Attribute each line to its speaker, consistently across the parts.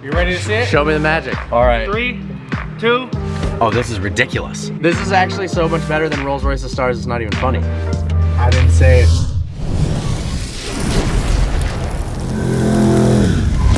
Speaker 1: You ready to see it?
Speaker 2: Show me the magic. All right.
Speaker 1: 3, 2.
Speaker 2: Oh, this is ridiculous. This is actually so much better than Rolls-Royce's stars, it's not even funny.
Speaker 1: I didn't say it.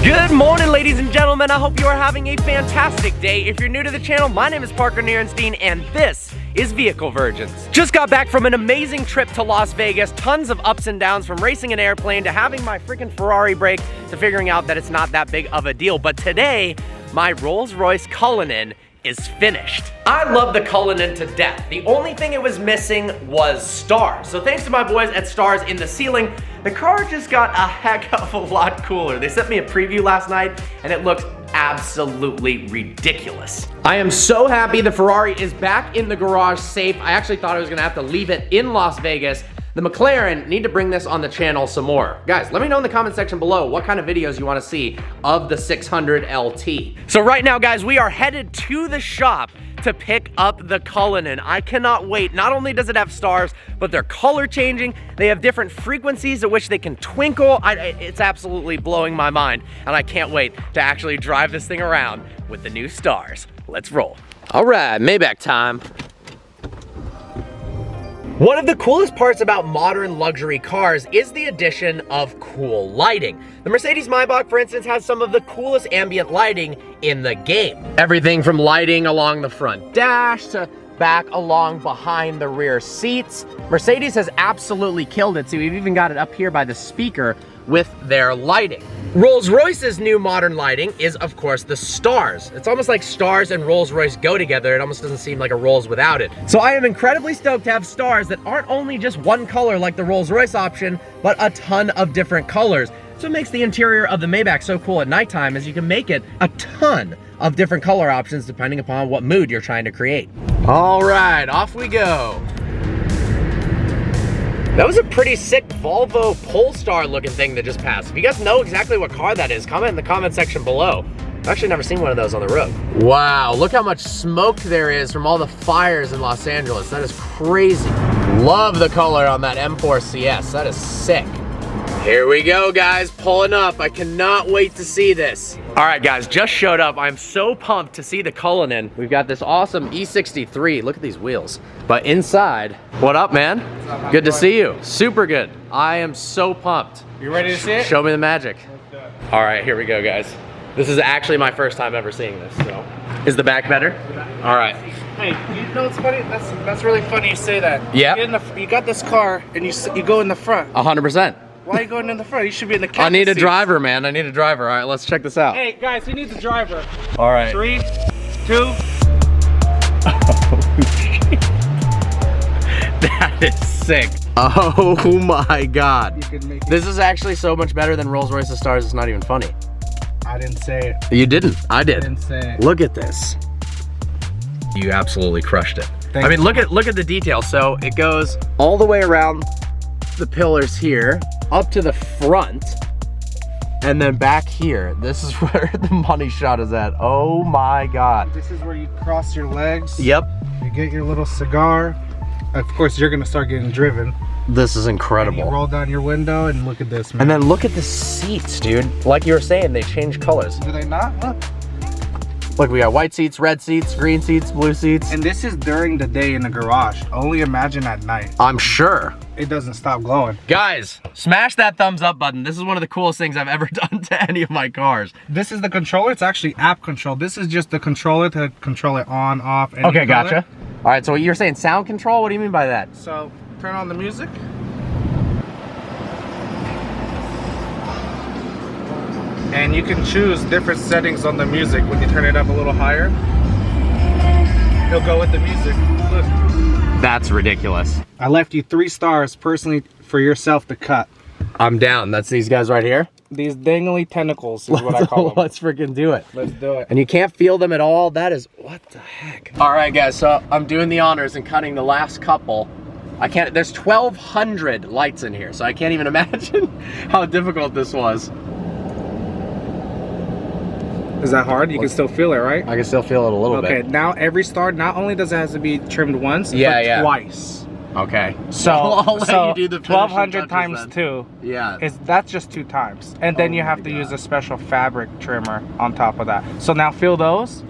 Speaker 2: Good morning, ladies and gentlemen. I hope you are having a fantastic day. If you're new to the channel, my name is Parker Nierenstein, and this is Vehicle Virgins. Just got back from an amazing trip to Las Vegas. Tons of ups and downs, from racing an airplane to having my freaking Ferrari break to figuring out that it's not that big of a deal. But today, my Royce Cullinan is finished. I love the Cullinan to death. The only thing it was missing was stars. So thanks to my boys at Stars in the Ceiling, the car just got a heck of a lot cooler. They sent me a preview last night and it looks absolutely ridiculous. I am so happy the Ferrari is back in the garage safe. I actually thought I was gonna have to leave it in Las Vegas. The McLaren need to bring this on the channel some more. Guys, let me know in the comment section below what kind of videos you wanna see of the 600 LT. So right now, guys, we are headed to the shop to pick up the Cullinan. I cannot wait. Not only does it have stars, but they're color changing. They have different frequencies at which they can twinkle. It's absolutely blowing my mind, and I can't wait to actually drive this thing around with the new stars. Let's roll. All right, Maybach time. One of the coolest parts about modern luxury cars is the addition of cool lighting. The Mercedes Maybach, for instance, has some of the coolest ambient lighting in the game. Everything from lighting along the front dash to back along behind the rear seats. Mercedes has absolutely killed it, so we've even got it up here by the speaker with their lighting. Rolls-Royce's new modern lighting is, of course, the stars. It's almost like stars and Rolls-Royce go together. It almost doesn't seem like a Rolls without it. So I am incredibly stoked to have stars that aren't only just one color like the Rolls-Royce option, but a ton of different colors. So it makes the interior of the Maybach so cool at nighttime, as you can make it a ton of different color options depending upon what mood you're trying to create. All right, off we go. That was a pretty sick Volvo Polestar looking thing that just passed. If you guys know exactly what car that is, comment in the comment section below. I've actually never seen one of those on the road. Wow, look how much smoke there is from all the fires in Los Angeles. That is crazy. Love the color on that M4 CS. That is sick. Here we go, guys, pulling up. I cannot wait to see this. All right, guys, just showed up. I'm so pumped to see the Cullinan. We've got this awesome E63. Look at these wheels. But inside, what up, man? What's up, good to see you. Super good. I am so pumped.
Speaker 1: You ready to see it?
Speaker 2: Show me the magic. All right, here we go, guys. This is actually my first time ever seeing this, so. Is the back better? All right.
Speaker 1: Hey, you know what's funny? That's really funny you say that.
Speaker 2: Yeah.
Speaker 1: You got this car and you go in the front.
Speaker 2: 100%.
Speaker 1: Why are you going in the front? You should be in the captain
Speaker 2: I need a
Speaker 1: seat.
Speaker 2: driver, man. I need a driver. All right, let's check this out.
Speaker 1: Hey, guys, who needs a driver?
Speaker 2: All right.
Speaker 1: 3, 2.
Speaker 2: That is sick. Oh my God.
Speaker 1: You can make it.
Speaker 2: This is actually so much better than Rolls-Royce's stars, it's not even funny.
Speaker 1: I didn't say it.
Speaker 2: You didn't, I did.
Speaker 1: I didn't say it.
Speaker 2: Look at this. You absolutely crushed it.
Speaker 1: Thanks.
Speaker 2: I mean, look at the detail. So it goes all the way around the pillars here, up to the front, and then back here. This is where the money shot is at. Oh my God.
Speaker 1: This is where you cross your legs.
Speaker 2: Yep.
Speaker 1: You get your little cigar. Of course, you're gonna start getting driven.
Speaker 2: This is
Speaker 1: And
Speaker 2: incredible.
Speaker 1: you roll down your window and look at this, man.
Speaker 2: And then look at the seats, dude. Like you were saying, they change colors.
Speaker 1: Do they not? Look.
Speaker 2: Look, we got white seats, red seats, green seats, blue seats.
Speaker 1: And this is during the day in the garage. Only imagine at night.
Speaker 2: I'm sure.
Speaker 1: It doesn't stop glowing.
Speaker 2: Guys, smash that thumbs up button. This is one of the coolest things I've ever done to any of my cars.
Speaker 1: This is the controller. It's actually app control. This is just the controller to control it on, off, any
Speaker 2: Okay,
Speaker 1: color.
Speaker 2: gotcha. All right, so you're saying sound control? What do you mean by that?
Speaker 1: So turn on the music. And you can choose different settings on the music. When you turn it up a little higher, it'll go with the music. Look.
Speaker 2: That's ridiculous.
Speaker 1: I left you 3 stars personally for yourself to cut.
Speaker 2: I'm down. That's these guys right here.
Speaker 1: These dangly tentacles is what I call them.
Speaker 2: Let's freaking do it.
Speaker 1: Let's do it.
Speaker 2: And you can't feel them at all. That is, what the heck? All right, guys, so I'm doing the honors and cutting the last couple. I can't, there's 1,200 lights in here, so I can't even imagine how difficult this was.
Speaker 1: Is that hard? You can still feel it, right?
Speaker 2: I can still feel it a little bit.
Speaker 1: Okay, now every star, not only does it have to be trimmed once,
Speaker 2: Yeah,
Speaker 1: but
Speaker 2: yeah.
Speaker 1: twice.
Speaker 2: Okay.
Speaker 1: So,
Speaker 2: I'll let
Speaker 1: so
Speaker 2: you do the
Speaker 1: 1200
Speaker 2: finishing
Speaker 1: times
Speaker 2: touches
Speaker 1: 2
Speaker 2: Yeah.
Speaker 1: that's just 2 times. And then you
Speaker 2: Oh
Speaker 1: have
Speaker 2: my
Speaker 1: to use
Speaker 2: God.
Speaker 1: a special fabric trimmer on top of that. So now feel those.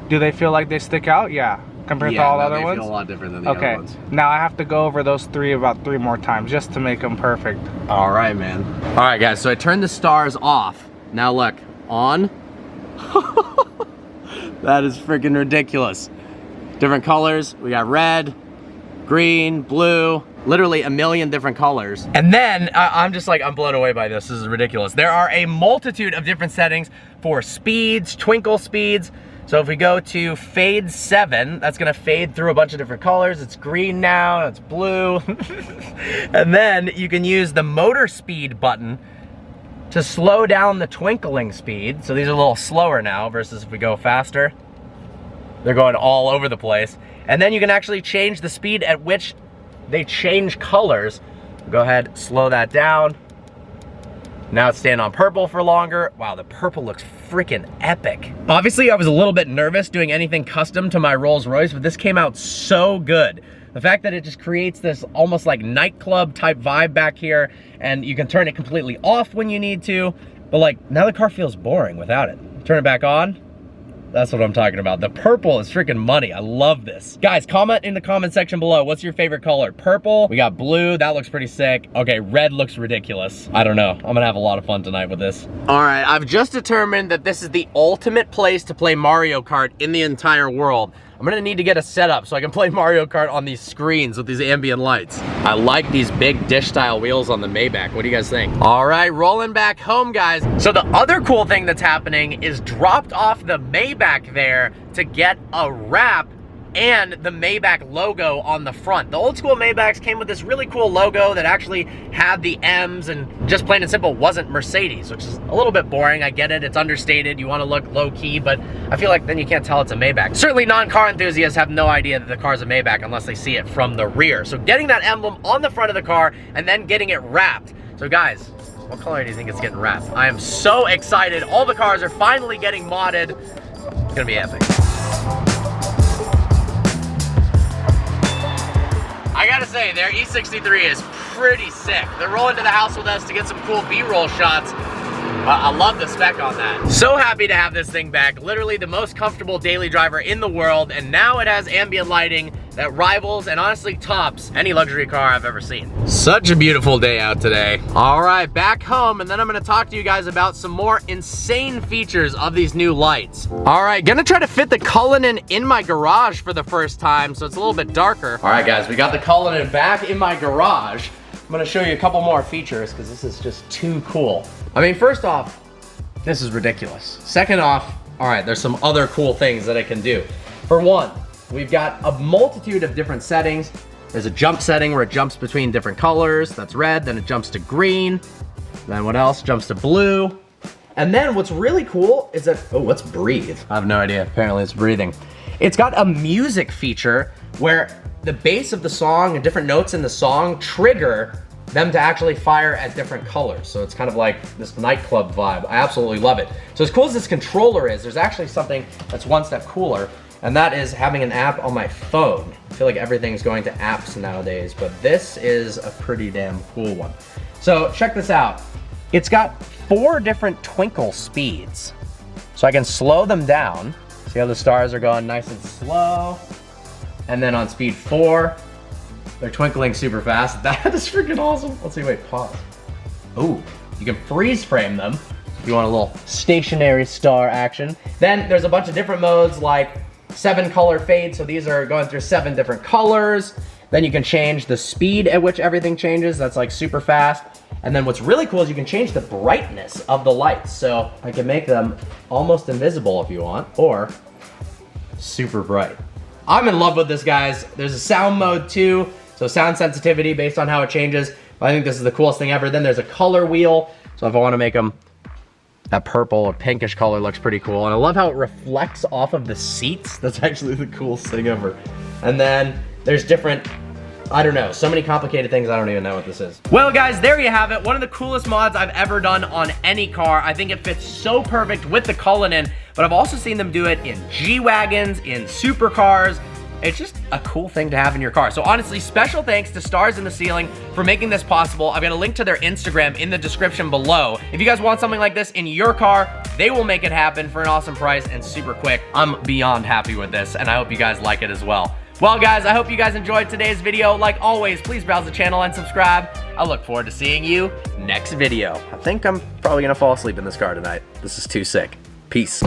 Speaker 1: Do they feel like they stick out? Yeah. Compared to all other ones?
Speaker 2: Feel a lot different than the
Speaker 1: Okay.
Speaker 2: other ones.
Speaker 1: Now I have to go over those 3 about 3 more times just to make them perfect.
Speaker 2: All right, man. All right, guys, so I turned the stars off. Now look, on. That is freaking ridiculous. Different colors. We got red, green, blue, literally a million different colors. And then I'm just like, I'm blown away by this. This is ridiculous. There are a multitude of different settings for speeds, twinkle speeds. So if we go to fade 7, that's gonna fade through a bunch of different colors. It's green now, it's blue. And then you can use the motor speed button to slow down the twinkling speed. So these are a little slower now versus if we go faster. They're going all over the place. And then you can actually change the speed at which they change colors. Go ahead, slow that down. Now it's staying on purple for longer. Wow, the purple looks freaking epic. Obviously, I was a little bit nervous doing anything custom to my Rolls-Royce, but this came out so good. The fact that it just creates this almost like nightclub type vibe back here, and you can turn it completely off when you need to, but like, now the car feels boring without it. Turn it back on. That's what I'm talking about. The purple is freaking money. I love this. Guys, comment in the comment section below. What's your favorite color? Purple. We got blue. That looks pretty sick. Okay, red looks ridiculous. I don't know. I'm gonna have a lot of fun tonight with this. All right, I've just determined that this is the ultimate place to play Mario Kart in the entire world. I'm gonna need to get a setup so I can play Mario Kart on these screens with these ambient lights. I like these big dish style wheels on the Maybach. What do you guys think? All right, rolling back home, guys. So the other cool thing that's happening is dropped off the Maybach there to get a wrap and the Maybach logo on the front. The old school Maybachs came with this really cool logo that actually had the M's and just plain and simple wasn't Mercedes, which is a little bit boring. I get it, it's understated, you wanna look low key, but I feel like then you can't tell it's a Maybach. Certainly non-car enthusiasts have no idea that the car's a Maybach unless they see it from the rear. So getting that emblem on the front of the car and then getting it wrapped. So guys, what color do you think it's getting wrapped? I am so excited. All the cars are finally getting modded. It's gonna be epic. I gotta say, their E63 is pretty sick. They're rolling to the house with us to get some cool B-roll shots. I love the spec on that. So happy to have this thing back. Literally the most comfortable daily driver in the world, and now it has ambient lighting that rivals and honestly tops any luxury car I've ever seen. Such a beautiful day out today. All right, back home, and then I'm gonna talk to you guys about some more insane features of these new lights. All right, gonna try to fit the Cullinan in my garage for the first time, so it's a little bit darker. All right, guys, we got the Cullinan back in my garage. I'm gonna show you a couple more features because this is just too cool. I mean, first off, this is ridiculous. Second off, all right, there's some other cool things that it can do. For one, we've got a multitude of different settings. There's a jump setting where it jumps between different colors. That's red, then it jumps to green. Then what else? Jumps to blue. And then what's really cool is that, oh, let's breathe. I have no idea, apparently it's breathing. It's got a music feature where the bass of the song and different notes in the song trigger them to actually fire at different colors. So it's kind of like this nightclub vibe. I absolutely love it. So as cool as this controller is, there's actually something that's one step cooler, and that is having an app on my phone. I feel like everything's going to apps nowadays, but this is a pretty damn cool one. So check this out. It's got 4 different twinkle speeds. So I can slow them down. See how the stars are going nice and slow? And then on speed 4, they're twinkling super fast. That is freaking awesome. Let's see, wait, pause. Ooh, you can freeze frame them if you want a little stationary star action. Then there's a bunch of different modes like 7 color fade. So these are going through 7 different colors. Then you can change the speed at which everything changes. That's like super fast. And then what's really cool is you can change the brightness of the lights. So I can make them almost invisible if you want, or super bright. I'm in love with this, guys. There's a sound mode too. So sound sensitivity based on how it changes. But I think this is the coolest thing ever. Then there's a color wheel. So if I want to make them, that purple or pinkish color looks pretty cool. And I love how it reflects off of the seats. That's actually the coolest thing ever. And then there's different, I don't know, so many complicated things. I don't even know what this is. Well, guys, there you have it. One of the coolest mods I've ever done on any car. I think it fits so perfect with the Cullinan, but I've also seen them do it in G-Wagons, in supercars, it's just a cool thing to have in your car. So honestly, special thanks to Stars in the Ceiling for making this possible. I've got a link to their Instagram in the description below. If you guys want something like this in your car, they will make it happen for an awesome price and super quick. I'm beyond happy with this, and I hope you guys like it as well. Well, guys, I hope you guys enjoyed today's video. Like always, please browse the channel and subscribe. I look forward to seeing you next video. I think I'm probably gonna fall asleep in this car tonight. This is too sick. Peace.